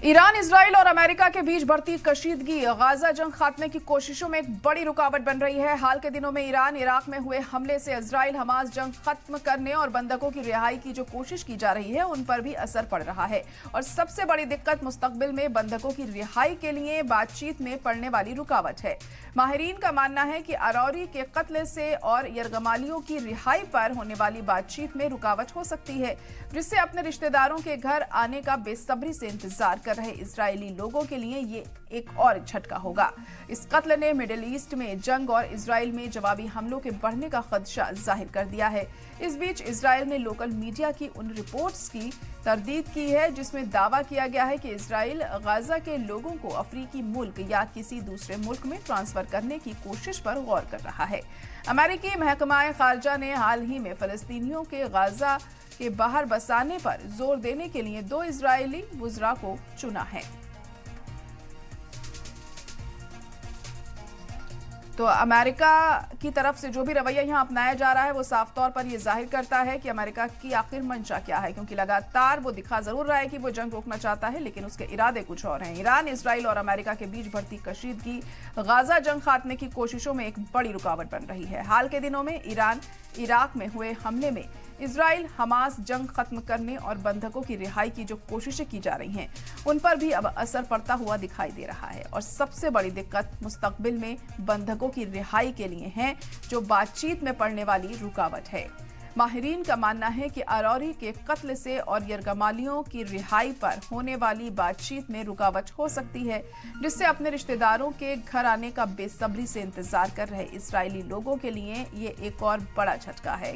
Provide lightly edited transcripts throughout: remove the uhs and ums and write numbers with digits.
Iran, Israel और America के बीच बढ़ती कशीदगी गाजा जंग खात्मे की कोशिशों में एक बड़ी रुकावट बन रही है। हाल के दिनों में ईरान इराक में हुए हमले से इजराइल हमास जंग खत्म करने और बंधकों की रिहाई की जो कोशिश की जा रही है उन पर भी असर पड़ रहा है। और सबसे बड़ी दिक्कत मुस्तकबिल में बंधकों की रिहाई के लिए बातचीत में पड़ने वाली रुकावट है। माहिरीन का मानना है कि अरौरी के कत्ल से और यरगमालियों की रिहाई पर होने वाली बातचीत में रुकावट हो सकती है, जिससे अपने रिश्तेदारों के घर आने का बेसब्री से इंतजार कर रहे इजरायली लोगों के लिए ये एक और झटका होगा। इस कत्ल ने मिडिल ईस्ट में जंग और इजराइल में जवाबी हमलों के बढ़ने का खदशा जाहिर कर दिया है। इस बीच इजराइल ने लोकल मीडिया की उन रिपोर्ट्स की तरदीद की है जिसमें दावा किया गया है कि इजराइल गाजा के लोगों को अफ्रीकी मुल्क या किसी दूसरे मुल्क में ट्रांसफर करने की कोशिश पर गौर कर रहा है। अमेरिकी महकमा खारजा ने हाल ही में फलस्तीनियों के गाजा के बाहर बसाने पर जोर देने के लिए 2 इजरायली वुज़रा को चुना है। तो अमेरिका की तरफ से जो भी रवैया यहां अपनाया जा रहा है वो साफ तौर पर यह जाहिर करता है कि अमेरिका की आखिर मंशा क्या है, क्योंकि लगातार वो दिखा जरूर रहा है कि वो जंग रोकना चाहता है, लेकिन उसके इरादे कुछ और हैं। ईरान, इजराइल और अमेरिका के बीच बढ़ती कशीदगी गाजा जंग खात्मे की कोशिशों में एक बड़ी रुकावट बन रही है। हाल के दिनों में ईरान इराक में हुए हमले में इजराइल हमास जंग खत्म करने और बंधकों की रिहाई की जो कोशिशें की जा रही हैं उन पर भी अब असर पड़ता हुआ दिखाई दे रहा है। और सबसे बड़ी दिक्कत मुस्तकबिल में बंधकों की रिहाई के लिए है, जो बातचीत में पड़ने वाली रुकावट है। माहिरीन का मानना है कि अरौरी के कत्ल से और यरगमालियों की रिहाई पर होने वाली बातचीत में रुकावट हो सकती है, जिससे अपने रिश्तेदारों के घर आने का बेसब्री से इंतजार कर रहे इजरायली लोगों के लिए ये एक और बड़ा झटका है।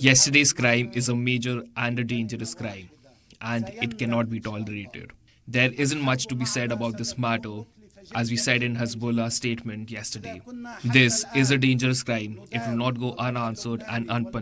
Yesterday's crime is a major and a dangerous crime, and it cannot be tolerated. There isn't much to be said about this matter, as we said in Hezbollah's statement yesterday. This is a dangerous crime. It will not go unanswered and unpunished.